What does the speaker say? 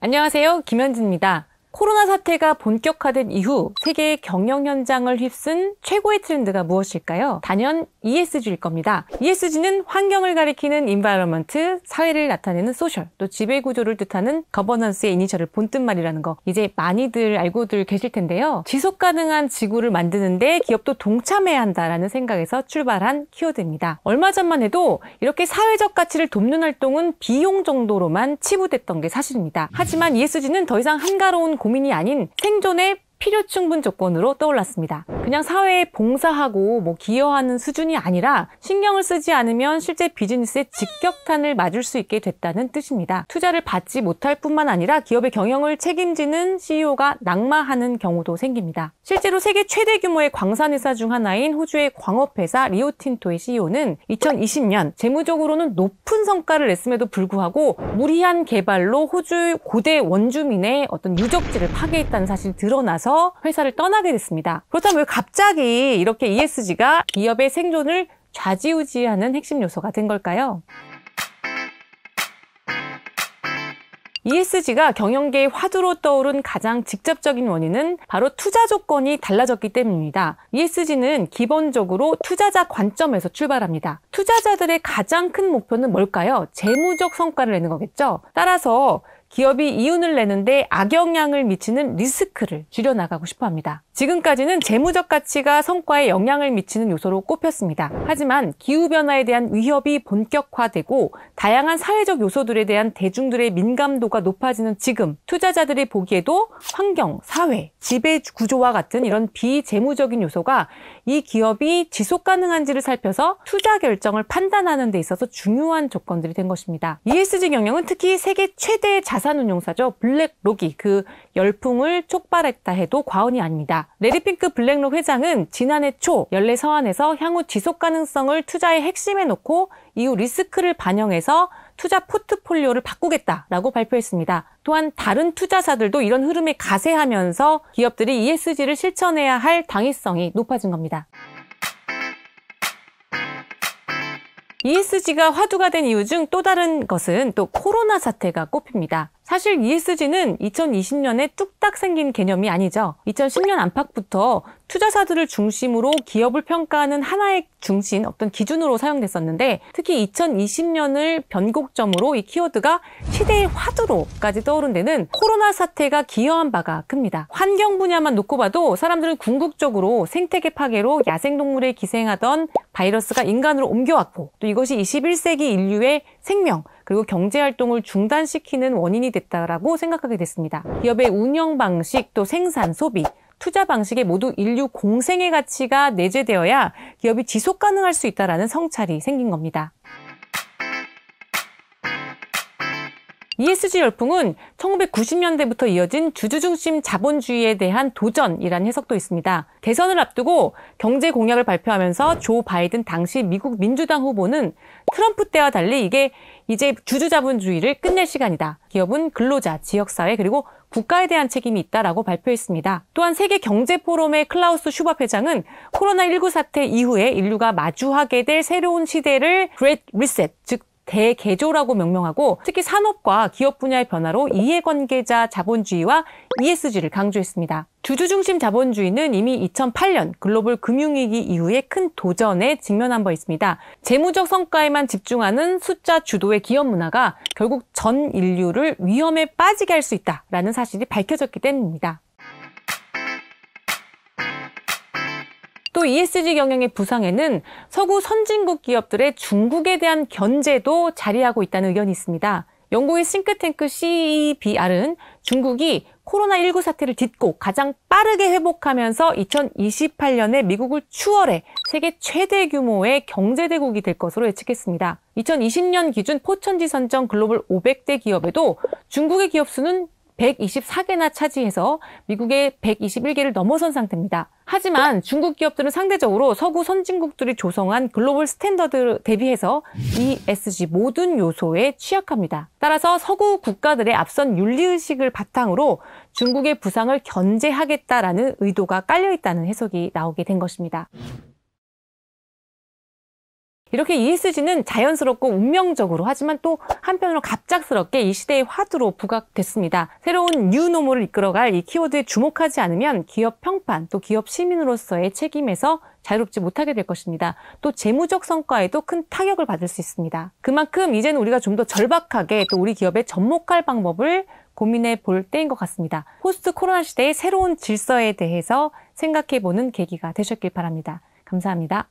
안녕하세요. 김현진입니다. 코로나 사태가 본격화된 이후 세계의 경영 현장을 휩쓴 최고의 트렌드가 무엇일까요? 단연 ESG일 겁니다. ESG는 환경을 가리키는 environment, 사회를 나타내는 social, 또 지배구조를 뜻하는 governance의 이니셜을 본뜻말이라는 거 이제 많이들 알고들 계실 텐데요. 지속가능한 지구를 만드는데 기업도 동참해야 한다라는 생각에서 출발한 키워드입니다. 얼마 전만 해도 이렇게 사회적 가치를 돕는 활동은 비용 정도로만 치부됐던 게 사실입니다. 하지만 ESG는 더 이상 한가로운 고민이 아닌 생존의 필요 충분 조건으로 떠올랐습니다. 그냥 사회에 봉사하고 기여하는 수준이 아니라 신경을 쓰지 않으면 실제 비즈니스에 직격탄을 맞을 수 있게 됐다는 뜻입니다. 투자를 받지 못할 뿐만 아니라 기업의 경영을 책임지는 CEO가 낙마하는 경우도 생깁니다. 실제로 세계 최대 규모의 광산회사 중 하나인 호주의 광업회사 리오틴토의 CEO는 2020년 재무적으로는 높은 성과를 냈음에도 불구하고 무리한 개발로 호주 고대 원주민의 어떤 유적지를 파괴했다는 사실이 드러나서 회사를 떠나게 됐습니다. 그렇다면 왜 갑자기 이렇게 ESG가 기업의 생존을 좌지우지하는 핵심 요소가 된 걸까요? ESG가 경영계의 화두로 떠오른 가장 직접적인 원인은 바로 투자 조건이 달라졌기 때문입니다. ESG는 기본적으로 투자자 관점에서 출발합니다. 투자자들의 가장 큰 목표는 뭘까요? 재무적 성과를 내는 거겠죠. 따라서 기업이 이윤을 내는데 악영향을 미치는 리스크를 줄여나가고 싶어 합니다. 지금까지는 재무적 가치가 성과에 영향을 미치는 요소로 꼽혔습니다. 하지만 기후변화에 대한 위협이 본격화되고 다양한 사회적 요소들에 대한 대중들의 민감도가 높아지는 지금 투자자들이 보기에도 환경, 사회, 지배 구조와 같은 이런 비재무적인 요소가 이 기업이 지속 가능한지를 살펴서 투자 결정을 판단하는 데 있어서 중요한 조건들이 된 것입니다. ESG 경영은 특히 세계 최대의 자산운용사죠. 블랙록이 그 열풍을 촉발했다 해도 과언이 아닙니다. 레리 핑크 블랙록 회장은 지난해 초 연례 서한에서 향후 지속 가능성을 투자의 핵심에 놓고 이후 리스크를 반영해서 투자 포트폴리오를 바꾸겠다라고 발표했습니다. 또한 다른 투자사들도 이런 흐름에 가세하면서 기업들이 ESG를 실천해야 할 당위성이 높아진 겁니다. ESG가 화두가 된 이유 중 또 다른 것은 또 코로나 사태가 꼽힙니다. 사실 ESG는 2020년에 뚝딱 생긴 개념이 아니죠. 2010년 안팎부터 투자사들을 중심으로 기업을 평가하는 하나의 중심, 어떤 기준으로 사용됐었는데 특히 2020년을 변곡점으로 이 키워드가 시대의 화두로까지 떠오른 데는 코로나 사태가 기여한 바가 큽니다. 환경 분야만 놓고 봐도 사람들은 궁극적으로 생태계 파괴로 야생동물에 기생하던 바이러스가 인간으로 옮겨왔고 또 이것이 21세기 인류의 생명 그리고 경제활동을 중단시키는 원인이 됐다라고 생각하게 됐습니다. 기업의 운영 방식, 또 생산, 소비, 투자 방식에 모두 인류 공생의 가치가 내재되어야 기업이 지속 가능할 수 있다는 성찰이 생긴 겁니다. ESG 열풍은 1990년대부터 이어진 주주중심 자본주의에 대한 도전이라는 해석도 있습니다. 대선을 앞두고 경제 공약을 발표하면서 조 바이든 당시 미국 민주당 후보는 트럼프 때와 달리 이게 이제 주주자본주의를 끝낼 시간이다. 기업은 근로자, 지역사회 그리고 국가에 대한 책임이 있다라고 발표했습니다. 또한 세계경제포럼의 클라우스 슈밥 회장은 코로나19 사태 이후에 인류가 마주하게 될 새로운 시대를 Great Reset, 즉 대개조라고 명명하고 특히 산업과 기업 분야의 변화로 이해관계자 자본주의와 ESG를 강조했습니다. 주주중심 자본주의는 이미 2008년 글로벌 금융위기 이후에 큰 도전에 직면한 바 있습니다. 재무적 성과에만 집중하는 숫자 주도의 기업 문화가 결국 전 인류를 위험에 빠지게 할 수 있다라는 사실이 밝혀졌기 때문입니다. 또 ESG 경영의 부상에는 서구 선진국 기업들의 중국에 대한 견제도 자리하고 있다는 의견이 있습니다. 영국의 싱크탱크 CEBR은 중국이 코로나19 사태를 딛고 가장 빠르게 회복하면서 2028년에 미국을 추월해 세계 최대 규모의 경제대국이 될 것으로 예측했습니다. 2020년 기준 포천지 선정 글로벌 500대 기업에도 중국의 기업 수는 124개나 차지해서 미국의 121개를 넘어선 상태입니다. 하지만 중국 기업들은 상대적으로 서구 선진국들이 조성한 글로벌 스탠더드 대비해서 ESG 모든 요소에 취약합니다. 따라서 서구 국가들의 앞선 윤리의식을 바탕으로 중국의 부상을 견제하겠다라는 의도가 깔려있다는 해석이 나오게 된 것입니다. 이렇게 ESG는 자연스럽고 운명적으로 하지만 또 한편으로 갑작스럽게 이 시대의 화두로 부각됐습니다. 새로운 뉴노멀을 이끌어갈 이 키워드에 주목하지 않으면 기업 평판 또 기업 시민으로서의 책임에서 자유롭지 못하게 될 것입니다. 또 재무적 성과에도 큰 타격을 받을 수 있습니다. 그만큼 이제는 우리가 좀 더 절박하게 또 우리 기업에 접목할 방법을 고민해 볼 때인 것 같습니다. 포스트 코로나 시대의 새로운 질서에 대해서 생각해 보는 계기가 되셨길 바랍니다. 감사합니다.